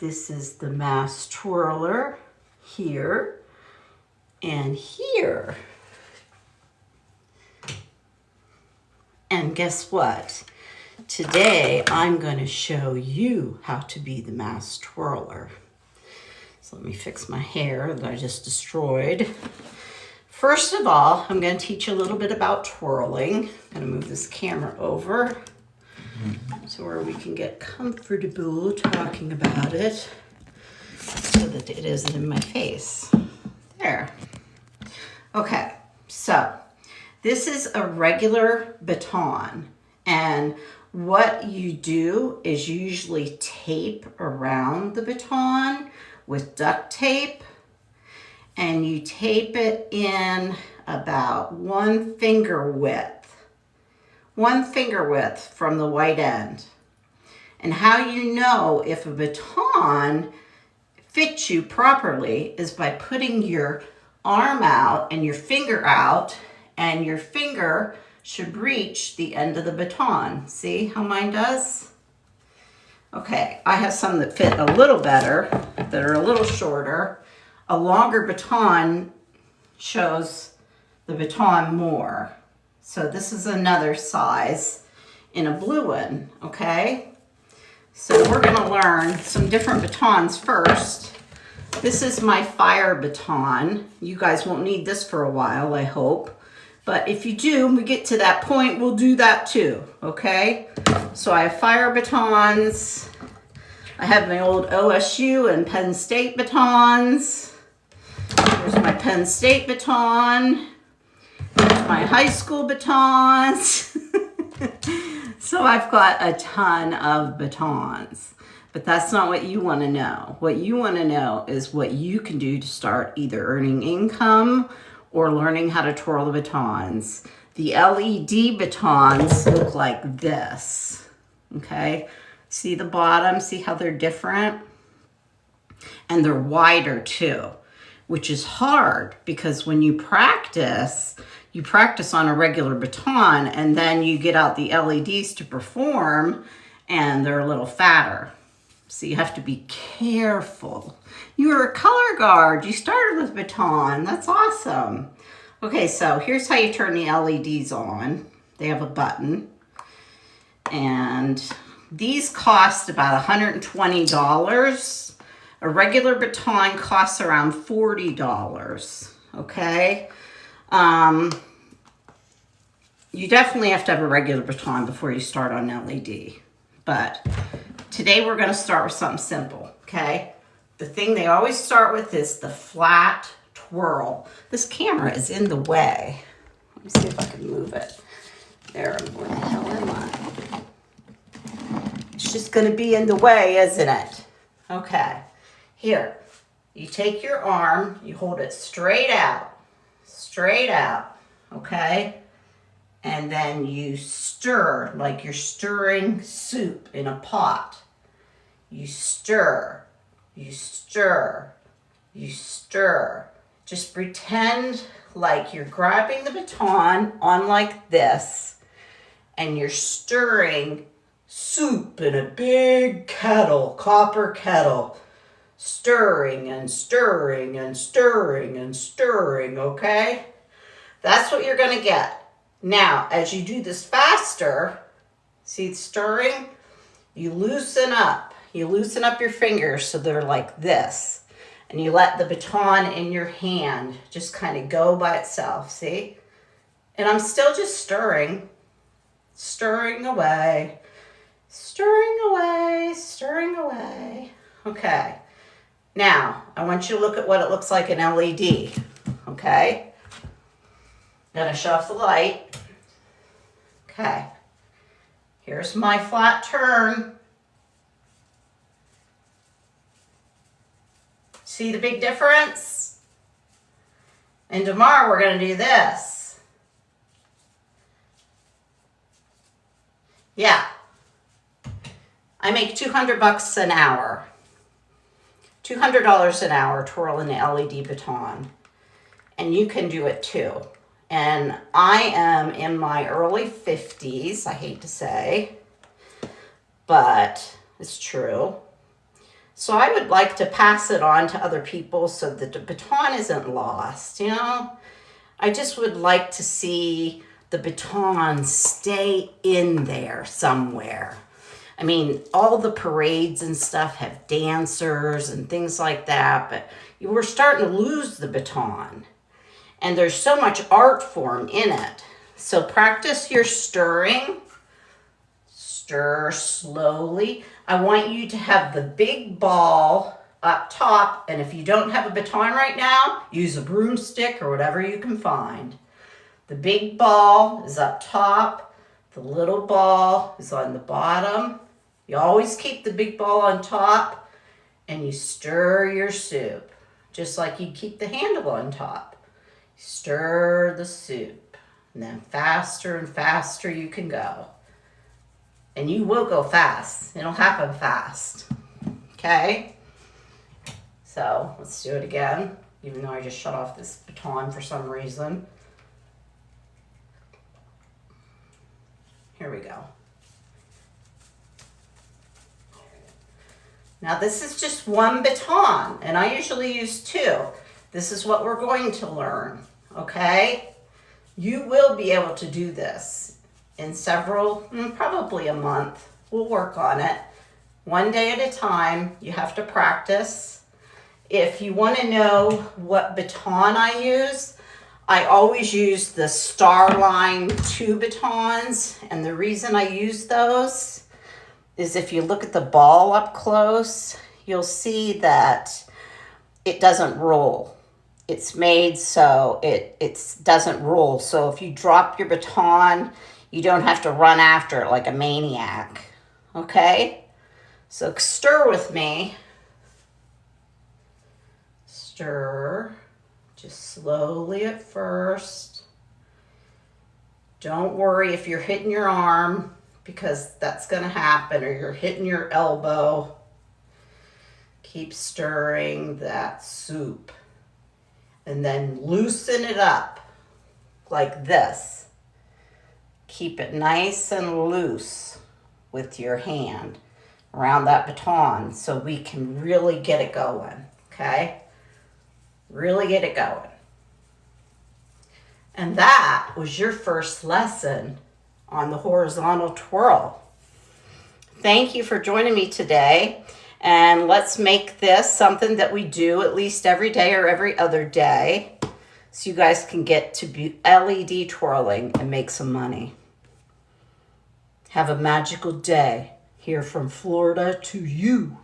This is the mass twirler here and here. And guess what? Today I'm going to show you how to be the mass twirler. So let me fix my hair that I just destroyed. First of all, I'm going to teach you a little bit about twirling. I'm going to move this camera over so where we can get comfortable talking about it so that it isn't in my face. There. Okay, so this is a regular baton, and what you do is you usually tape around the baton with duct tape, and you tape it in about 1 finger width. 1 finger width from the white end. And how you know if a baton fits you properly is by putting your arm out and your finger out, and your finger should reach the end of the baton. See how mine does? Okay, I have some that fit a little better, that are a little shorter. A longer baton shows the baton more. So this is another size in a blue one, okay? So we're gonna learn some different batons first. This is my fire baton. You guys won't need this for a while, I hope. But if you do, when we get to that point, we'll do that too, okay? So I have fire batons. I have my old OSU and Penn State batons. Here's my Penn State baton. Here's my high school batons. So I've got a ton of batons, but that's not what you want to know. What you want to know is what you can do to start either earning income or learning how to twirl the batons. The LED batons look like this, okay? See the bottom, see how they're different? And they're wider too, which is hard because when you practice on a regular baton and then you get out the LEDs to perform and they're a little fatter. So you have to be careful. You're a color guard. You started with baton. That's awesome. Okay, so here's how you turn the LEDs on. They have a button. And these cost about $120. A regular baton costs around $40, okay? You definitely have to have a regular baton before you start on LED. But today we're gonna start with something simple, okay? The thing they always start with is the flat twirl. This camera is in the way. Let me see if I can move it. There, where the hell am I? It's just gonna be in the way, isn't it? Okay, here. You take your arm, you hold it straight out, okay? And then you stir like you're stirring soup in a pot. You stir, you stir, you stir. Just pretend like you're grabbing the baton on like this and you're stirring soup in a big kettle, copper kettle. Stirring and stirring and stirring and stirring, okay? That's what you're gonna get. Now, as you do this faster, see stirring? You loosen up. You loosen up your fingers so they're like this. And you let the baton in your hand just kind of go by itself, see? And I'm still just stirring. Stirring away. Stirring away, stirring away. Okay. Now, I want you to look at what it looks like in LED, okay? I'm gonna shut off the light. Okay, here's my flat turn. See the big difference? And tomorrow we're gonna do this. Yeah, I make $200 an hour. $200 an hour twirling the LED baton. And you can do it too. And I am in my early 50s, I hate to say, but it's true. So I would like to pass it on to other people so that the baton isn't lost, you know? I just would like to see the baton stay in there somewhere. I mean, all the parades and stuff have dancers and things like that, but we're starting to lose the baton. And there's so much art form in it. So practice your stirring. Stir slowly. I want you to have the big ball up top, and if you don't have a baton right now, use a broomstick or whatever you can find. The big ball is up top. The little ball is on the bottom. You always keep the big ball on top, and you stir your soup, just like you keep the handle on top. Stir the soup, and then faster and faster you can go. And you will go fast. It'll happen fast. Okay? So let's do it again, even though I just shut off this baton for some reason. Here we go. Now this is just one baton, and I usually use two. This is what we're going to learn, okay? You will be able to do this in several, probably a month. We'll work on it. One day at a time. You have to practice. If you want to know what baton I use, I always use the Starline 2 batons, and the reason I use those is if you look at the ball up close, you'll see that it doesn't roll. It's made so it doesn't roll. So if you drop your baton, you don't have to run after it like a maniac, okay? So stir with me. Stir, just slowly at first. Don't worry if you're hitting your arm, because that's gonna happen, or you're hitting your elbow. Keep stirring that soup. And then loosen it up like this. Keep it nice and loose with your hand around that baton so we can really get it going, okay? Really get it going. And that was your first lesson on the horizontal twirl. Thank you for joining me today. And let's make this something that we do at least every day or every other day, so you guys can get to be LED twirling and make some money. Have a magical day here from Florida to you.